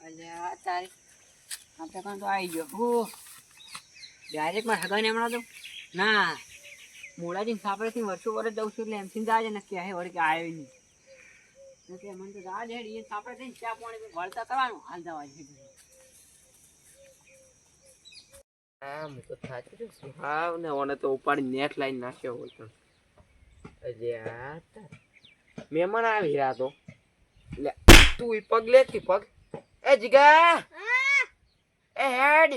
અલ્યા તારી આપણે કાં તો આવી ગયો હું ડાયરેક્ટ માં હગાને હમણાં તો ના મોડાજીને સાપડેથી વર્ષો વર્ષ જઉં છું એટલે એમથી જાજે નક્કી હે વળી કે આવ્યો નહીં કે મને તો રાજ હેડી એ સાપડે થઈને ચા પાણી વળતા કરવાનું હાલ જવા છે હા હું તો થાકી છું હા ને ઓને તો ઉપાડી નેટ લાઈન નાખ્યો હોય તો અરે મહેમાન આવી રહ્યા તો લે તું ઈ પગ લેતી પગ એ જીગા એ હેડ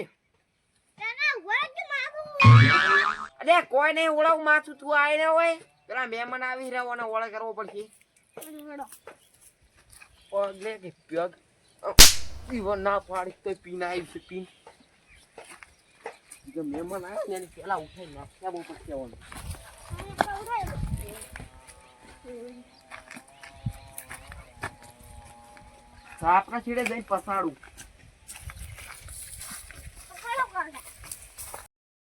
અરે કોઈ નહીં ઓળખ માથું તું આઈ ને હોય પેલા મહેમાન આવી રહ્યા ઓને ઓળખ કરવો પડશે પગ લેતી પગ પીવો ના પાડી તો પીને આવી છે પીન જો મહેમાન આવ્યો ને એને પેલા ઉઠાઈ નાખ્યા બહુ પડશે ઓને આપણા છેડે જઈ પસાડું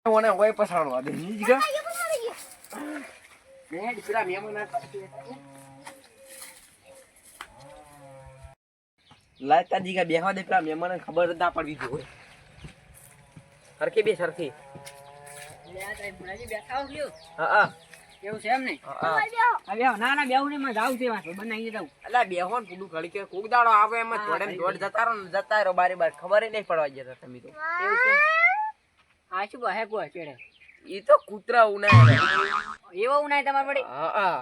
ઓને હોય પસાડવા દે ની જીગા મેં પેલા મહેમાન લાયતા જીગા બેહવા દે પેલા મહેમાન ખબર જ ના પડવી જોઈએ સરખી બે સરખી બેઠા ગયો હા કેવું છે એમ નહીં ના ના બેહું ને જાવ છે બનાવી જાવ અલા બેહો ને પૂડું ઘડી કે કોક દાડો આવે એમ થોડે દોડ જતા રહો ને જતા રહો બારી બાર ખબર નહીં પડવા જતા તમે તો એવું છે આ શું બહે કો ચેડે ઈ તો કૂતરા ઉનાય એવો ઉનાય તમાર પડી હા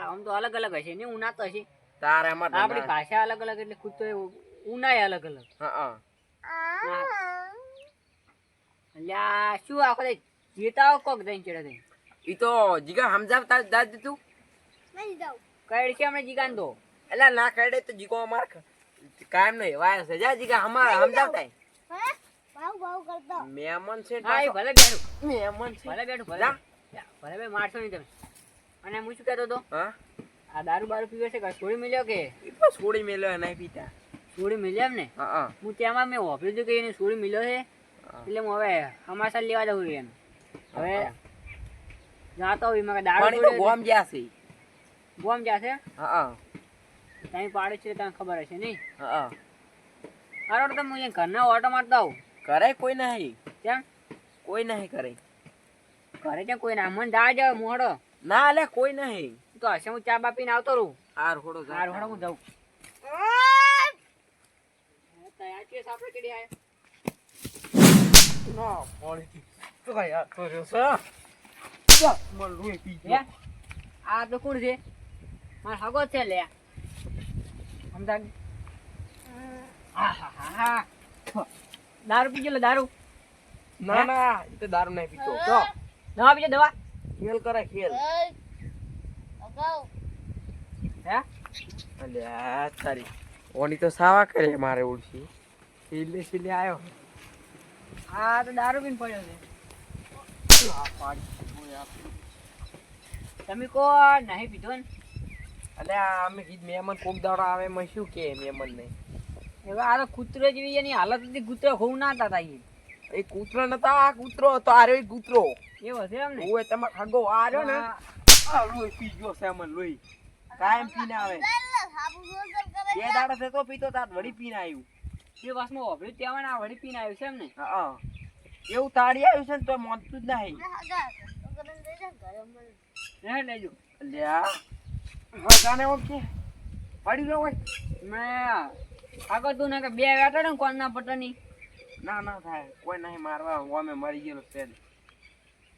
આમ તો અલગ અલગ હશે ને ઉનાતો હશે તારે એમાં આપણી ભાષા અલગ અલગ એટલે કૂતરો ઉનાય અલગ અલગ હા અલ્યા શું આખો દે જીતાવ કોક દઈને ચેડે દે ઈ તો જીગા સમજાવતા દાદ તું નહીં જાવ કઈડ કે અમે જીગાન દો એલા ના કઈડે તો જીગો માર કાયમ નહીં વાય છે જા જીગા અમાર સમજાવતા ભાવ કરતો મહેમાન છે હા ભલે બેઠું મહેમાન છે ભલે બેઠું ભલે ભલે બે મારશો નહીં તમે અને હું શું કહેતો તો હા આ દારૂ બારૂ પીવે છે કે છોડી મળ્યો કે ઈ તો છોડી મેલ્યો નહીં પીતા છોડી મળ્યો એમ ને હા હું ત્યાંમાં મેં વાપર્યું હતું કે એને છોડી મળ્યો છે એટલે હું હવે સમાચાર લેવા જવું એમ હવે જાતો હોય મેં દારૂ ગોમ જાશે ગોમ જાશે હા ત્યાં પાડે છે તને ખબર હશે નહીં હા હારો તો હું અહીંયા ઘરના ઓટો મારતા આવું કરે કોઈ નહીં કેમ કોઈ નહીં કરે ઘરે ત્યાં કોઈ ના મને જા જાવ મોડો ના લે કોઈ નહીં તો હશે હું ચા બાપીને આવતો રહું હાર હોડો હાર હોડો હું જાઉં તૈયાર છે આપણે કેડી આય ના પાણી તો ભાઈ આ તો રહ્યો છે મન લોહી પી હે આ તો કોણ છે માર હગો છે લે સમજા દારૂ પીજો લે દારૂ ના ના એ તો દારૂ નહીં પીતો તો દવા પીજો દવા ખેલ કરે ખેલ હે અલ્યા તારી ઓની તો સાવા કરે મારે ઓળખી સીલે સીલે આવ્યો આ તો દારૂ પીને પડ્યો છે તમે કો નહીં પીધો ને અલ્યા અમે કીધું મહેમાન કોક દાડો આવે એમાં શું કે મહેમાન નહીં હવે આ તો કૂતરો જેવી એની હાલત હતી કૂતરો હોવું ના હતા એ કૂતરો નતા આ કૂતરો તો આ રહ્યો કૂતરો એવો છે એમ ને ઓય તમાર હગો આ રહ્યો ને આ લોહી પી ગયો છે અમન લોહી કાયમ પીને આવે બે દાડા થતો પીતો તાર વળી પીને આવ્યું એ વાસમાં ઓભળી ત્યાં ના વળી પીને આવ્યું છે એમ ને હા એવું તાળી આવ્યું છે ને તો મોનતું જ નહીં હે લેજો અલ્યા હગાને ઓકે પડી ગયો હોય મેં આગળ તું ને કે બે વેટો ને કોણ ના પટની ના ના થાય કોઈ નહીં મારવા ઓમે મરી ગયેલો છે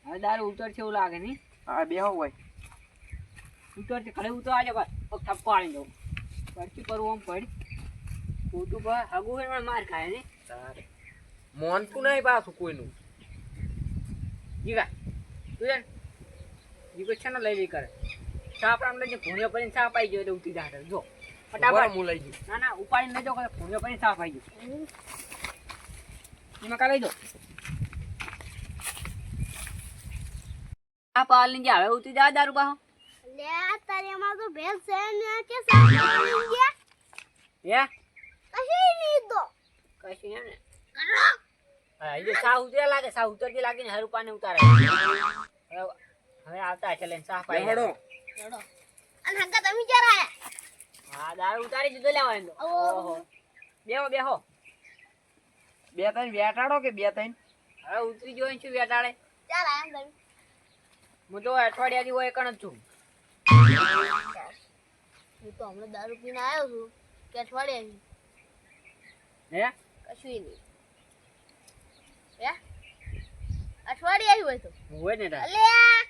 હવે દારૂ ઉતર છે એવું લાગે નહીં હા બેહો હોય ઉતર છે ખરે ઉતર આજે બસ થપ્પો આણી દઉં પડતી પરવું આમ પડ ખોટું પર હગું હોય માર ખાય ને તારે મોનતું નહીં પાછું કોઈનું જીગા તું યાર જીગો છે ને લઈ લઈ કરે સાપ આમ લઈ ભૂણ્યો કરીને સાપ આવી ગયો એટલે ઉઠી જાય જો ફટાફટ હું લઈ જઉં ના ના ઉપાડી લેજો કે ભૂણ્યો કરીને સાપ આવી ગયો એમાં કા લઈ દો આ પાલ ની હવે ઉતરી જાય દારૂ પાહો લે તારે માં તો ભેલ છે ને કે સાંભળી ગયા હે કશી ની દો કશી ને કરો હા એ સા ઉતરે લાગે સા ઉતરતી લાગે ને હર પાને ઉતારે હવે આવતા છે લઈને સાફ આવી હેડો અને હંકા તમે જરા હા દારૂ ઉતારી દીધો લેવા એનો ઓહો બેહો બેહો. બે ત્રણ વેટાડો કે બે ત્રણ હવે ઉતરી જોઈને શું વેટાડે? ચાલ આમ દઈ હું તો અઠવાડિયાથી હોય કણ જ છું. હું તો હમણાં દારૂ પીને આવ્યો છું કે અઠવાડિયે હે કશું નહીં હે અઠવાડિયે હોય તો હોય ને તાર. અલ્યા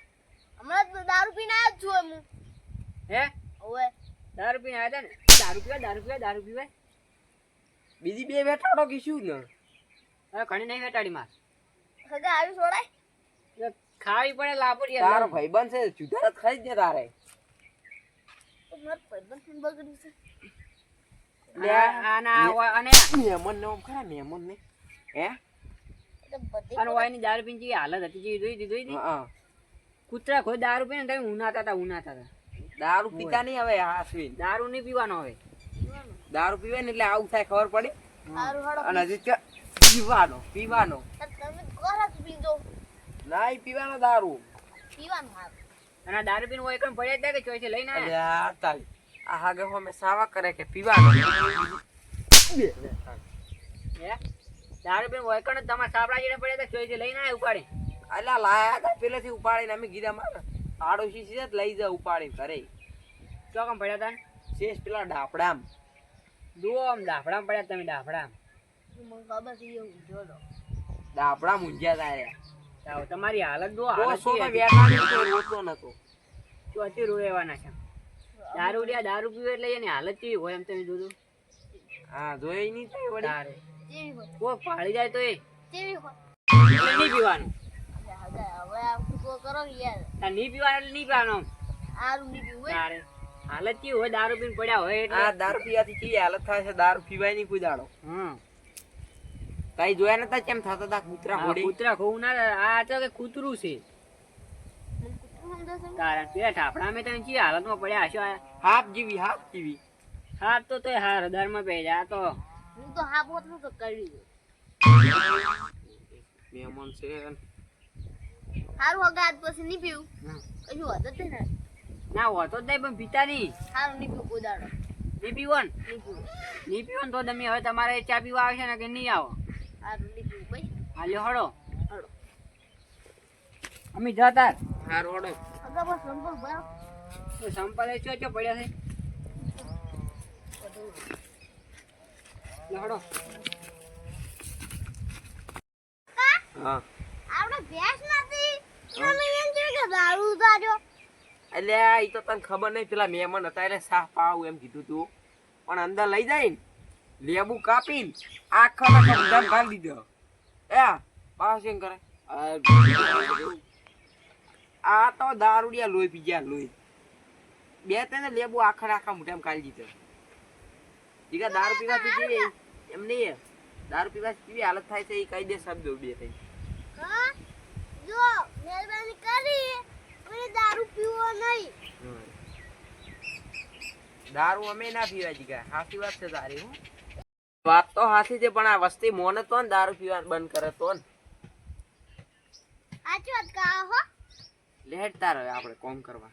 હમણાં તો દારૂ પીને આવ્યો છું હું હે હવે દારૂ પીને આવ્યા હતા ને? દારૂ પીવાય દારૂ પીવાય દારૂ પીવાય. બીજી બે વેટાડો કે શું ને હવે ઘણી નહીં વેટાડી માર. સગા આવી છોડાય એટલે ખાવી પડે લાપડી. તારો ભાઈબંધ છે જુદાર જ ખાઈ જ ને તારે તો મારે પૈબંધ બગડ્યું છે અને મહેમાન ને ખરા મહેમાન ને હે એટલે બધી અને વાયની દારૂ પીને જેવી હાલત હતી જેવી જોઈ હતી. હા કૂતરા ખોઈ દારૂ પીને તમે ઉનાતા હતા. દારૂ પીતા નહીં હવે હાસવી દારૂ નહીં પીવાનો હવે. દારૂ પીવે ને એટલે આવું થાય ખબર પડે સારું હાડો અને હજી પીવાનો પીવાનો તમે કોરા પીજો નહીં પીવાનો દારૂ પીવાનું હારું અને આ દારૂ પીને હોય કણ પડ્યા હતા કે ચોઈસે લઈને અરે આવ્યા? આ તાલી આ હાગે અમે સાવા કરે કે પીવાનો હે દારૂ પીને હોય કણ તમારા સાપડા જેને પડ્યા હતા ચોઈસે લઈને આવ્યા ઉપાડી. અલ્યા લાયા હતા પેલેથી ઉપાડીને અમે કીધા મારે આડોશી છે જ લઈ જા ઉપાડી ઘરે ચોકમ પડ્યા હતા ને? શેષ પેલા ડાફડામ જુઓ આમ ડાફડામાં પડ્યા તમે ડાફડામાં. મને ખબર છે એવું જોડો ડાફડા મુંજ્યા તા તાવ તમારી હાલત જુઓ. તો હાલત સો કેવી તો હતી? વેટાડી તો રોતો નતો ચોથી રોવાના છે. દારૂ પીવે એટલે એની હાલત કેવી હોય એમ તમે જોજો. હા જોઈ નહીં થાય વળી તારે જેવી હોય કોઈ પાડી જાય તો એ જેવી હોય એટલે નહીં પીવાનું. હવે આ કૂકો કરો ને યાર તાર નહીં પીવાનું એટલે નહીં પીવાનું. આરું નહીં પીવું હોય તારે હાલત કેવી હોય દારૂ પીને પડ્યા હોય એટલે. આ દારૂ પીવાથી કેવી હાલત થાય છે દારૂ પીવાય નહીં કોઈ દાડો હમ કઈ જોયા નતા કેમ થતા હતા કૂતરા આ ઘોડી કૂતરા ખોવું ના આ તો કે કૂતરું છે. મને કૂતરું સમજાશે ને? તારા પેલા ઠાપડા તમે ચી હાલતમાં પડ્યા હશો. હાફ જેવી હાથ તો તોય હાર હૃદયમાં પડી જાય. આ તો હું તો હા બોત તો કરી દઉં મહેમાન છે સારું હગા આજ પછી નહીં પીવું હમ. કશું હોતો જ ને ના હોતો જ નહીં પણ પીતા નહીં. સારું નહીં પીવું કોદાડો નહીં પીવાનું નહીં પીવું નહીં પીવાનું તો તમે હવે તમારે ચા પીવા આવશે ને કે નહીં આવો? સારું નહીં પીવું ભાઈ હાલ્યો હળો હળો અમે જતા હારો હડો હગા બસ સંપલ ભરાવ તો સંપલ એ ચો પડ્યા છે. લે હળો. હા આપણે ભેંસ નથી તમે એમ કે દારૂ ઉતાર્યો એટલે ઈ તો તને ખબર નહીં પેલા મહેમાન હતા એટલે સાહ પાવું એમ કીધું તું પણ અંદર લઈ જાય ને લેબુ કાપીને આખા ધમ ઘાલી દીધો પાસ એમ કરે આ તો દારૂડિયા લોહી પી ગયા લોહી બે ત્રણ લેબુ આખા મોઢામાં કાઢી દીધો દીકા દારૂ પીવાથી કેવી એમ નહીં દારૂ પીવાથી કેવી હાલત થાય છે એ કહી દે શબ્દો બે થઈ હા જો મહેરબાની કરી મને દારૂ પીવો નહીં દારૂ અમે ના પીવા જીગા સાચી વાત છે તારી હું વાત તો સાચી છે પણ આ વસ્તી મોને તો ને દારૂ પીવા બંધ કરે તો ને સાચી વાત કહો હો લેટ તાર હવે આપણે કોમ કરવા